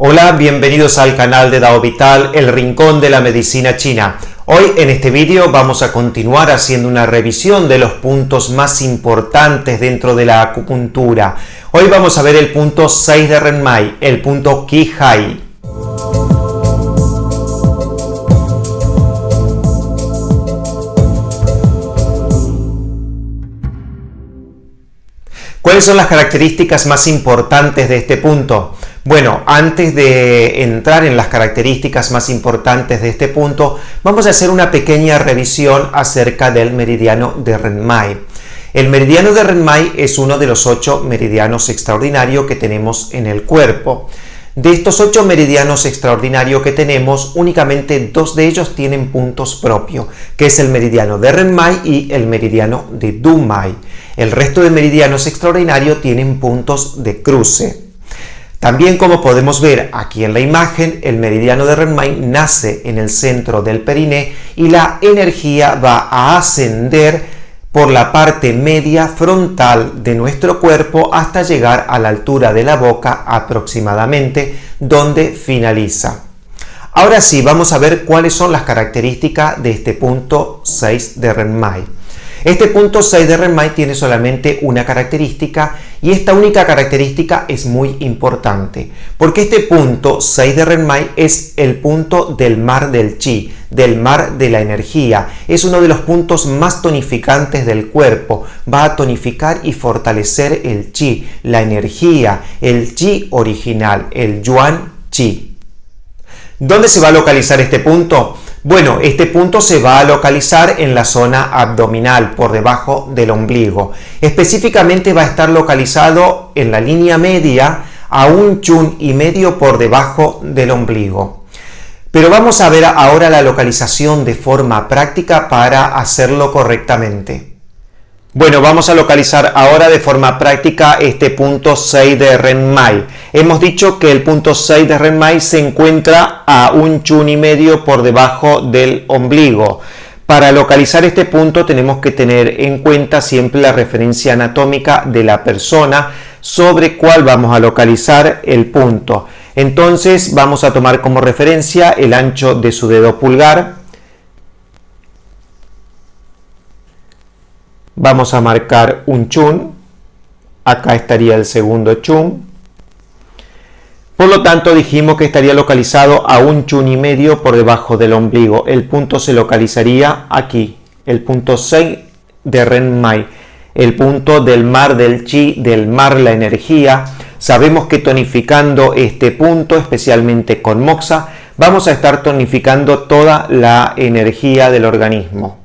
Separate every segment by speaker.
Speaker 1: Hola, bienvenidos al canal de Dao Vital, el rincón de la medicina china. Hoy en este vídeo vamos a continuar haciendo una revisión de los puntos más importantes dentro de la acupuntura. Hoy vamos a ver el punto 6 de Renmai, el punto Qi Hai. ¿Cuáles son las características más importantes de este punto? Bueno, antes de entrar en las características más importantes de este punto, vamos a hacer una pequeña revisión acerca del meridiano de Renmai. El meridiano de Renmai es uno de los 8 meridianos extraordinarios que tenemos en el cuerpo. De estos 8 meridianos extraordinarios que tenemos, únicamente 2 de ellos tienen puntos propios, que es el meridiano de Renmai y el meridiano de Dumai. El resto de meridianos extraordinarios tienen puntos de cruce. También, como podemos ver aquí en la imagen, el meridiano de Renmai nace en el centro del periné y la energía va a ascender por la parte media frontal de nuestro cuerpo hasta llegar a la altura de la boca aproximadamente, donde finaliza. Ahora sí, vamos a ver cuáles son las características de este punto 6 de Renmai. Este punto 6 de Renmai tiene solamente una característica y esta única característica es muy importante porque este punto 6 de Renmai es el punto del mar del Qi, del mar de la energía. Es uno de los puntos más tonificantes del cuerpo. Va a tonificar y fortalecer el Qi, la energía, el Qi original, el Yuan Qi. ¿Dónde se va a localizar este punto? Bueno, este punto se va a localizar en la zona abdominal, por debajo del ombligo. Específicamente va a estar localizado en la línea media a 1,5 chun por debajo del ombligo. Pero vamos a ver ahora la localización de forma práctica para hacerlo correctamente. Bueno, vamos a localizar ahora de forma práctica este punto 6 de Renmai. Hemos dicho que el punto 6 de Renmai se encuentra a 1,5 chun por debajo del ombligo. Para localizar este punto tenemos que tener en cuenta siempre la referencia anatómica de la persona sobre cuál vamos a localizar el punto. Entonces vamos a tomar como referencia el ancho de su dedo pulgar. Vamos a marcar 1 chun, acá estaría el segundo chun. Por lo tanto, dijimos que estaría localizado a 1,5 chun por debajo del ombligo. El punto se localizaría aquí, el punto 6 de Renmai, el punto del mar del Qi, del mar la energía. Sabemos que tonificando este punto, especialmente con moxa, vamos a estar tonificando toda la energía del organismo.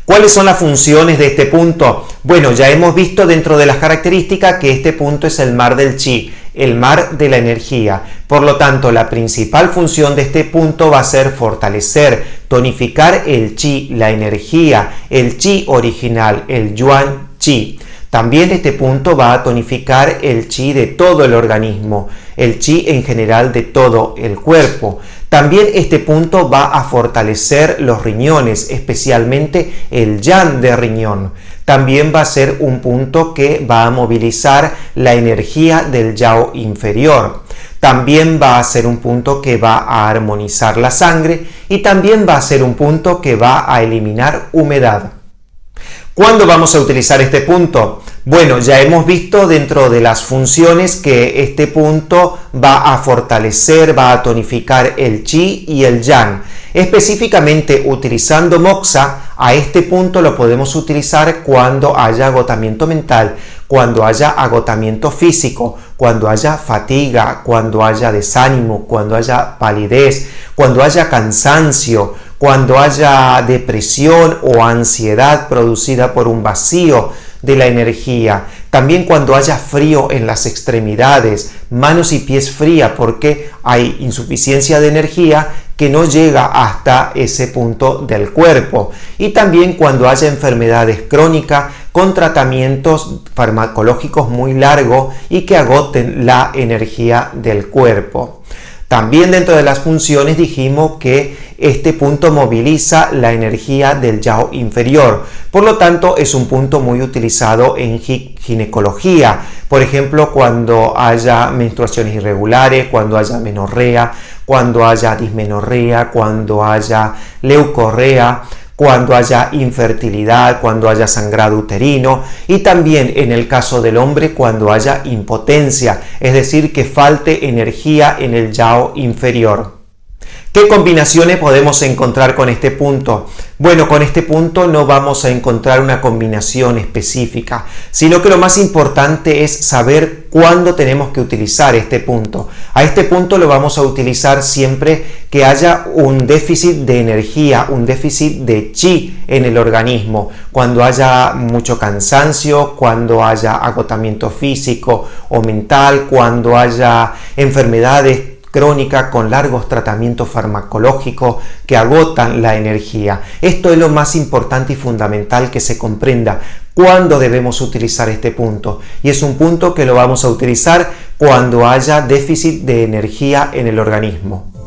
Speaker 1: ¿Cuáles son las funciones de este punto? Bueno, ya hemos visto dentro de las características que este punto es el mar del Qi, el mar de la energía. Por lo tanto, la principal función de este punto va a ser fortalecer, tonificar el Qi, la energía, el Qi original, el Yuan Qi. También este punto va a tonificar el Qi de todo el organismo, el Qi en general de todo el cuerpo. También este punto va a fortalecer los riñones, especialmente el yang de riñón. También va a ser un punto que va a movilizar la energía del yao inferior. También va a ser un punto que va a armonizar la sangre y también va a ser un punto que va a eliminar humedad. ¿Cuándo vamos a utilizar este punto? Bueno, ya hemos visto dentro de las funciones que este punto va a fortalecer, va a tonificar el Qi y el Yang. Específicamente utilizando moxa, a este punto lo podemos utilizar cuando haya agotamiento mental, cuando haya agotamiento físico, cuando haya fatiga, cuando haya desánimo, cuando haya palidez, cuando haya cansancio, cuando haya depresión o ansiedad producida por un vacío de la energía. También cuando haya frío en las extremidades, manos y pies frías porque hay insuficiencia de energía que no llega hasta ese punto del cuerpo. Y también cuando haya enfermedades crónicas con tratamientos farmacológicos muy largos y que agoten la energía del cuerpo. También dentro de las funciones dijimos que este punto moviliza la energía del yao inferior. Por lo tanto, es un punto muy utilizado en ginecología, Por ejemplo, cuando haya menstruaciones irregulares, cuando haya menorrea, cuando haya dismenorrea, cuando haya leucorrea, cuando haya infertilidad, cuando haya sangrado uterino y también en el caso del hombre cuando haya impotencia, es decir, que falte energía en el yao inferior. ¿Qué combinaciones podemos encontrar con este punto? Bueno, con este punto no vamos a encontrar una combinación específica, sino que lo más importante es saber cuándo tenemos que utilizar este punto. A este punto lo vamos a utilizar siempre que haya un déficit de energía, un déficit de chi en el organismo, cuando haya mucho cansancio, cuando haya agotamiento físico o mental, cuando haya enfermedades crónica con largos tratamientos farmacológicos que agotan la energía. Esto es lo más importante y fundamental, que se comprenda cuándo debemos utilizar este punto. Y es un punto que lo vamos a utilizar cuando haya déficit de energía en el organismo.